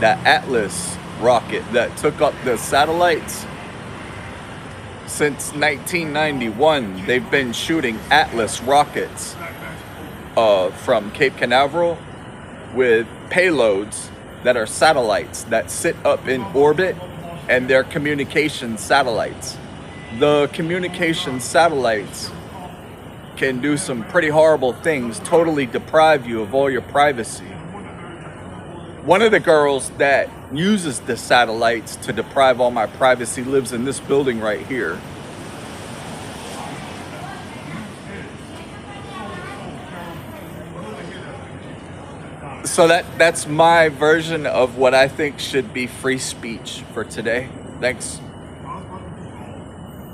that Atlas rocket that took up the satellites. Since 1991, they've been shooting Atlas rockets from Cape Canaveral with payloads that are satellites that sit up in orbit, and they're communication satellites. The communication satellites can do some pretty horrible things, totally deprive you of all your privacy. One of the girls that uses the satellites to deprive all my privacy lives in this building right here. So that's my version of what I think should be free speech for today. Thanks.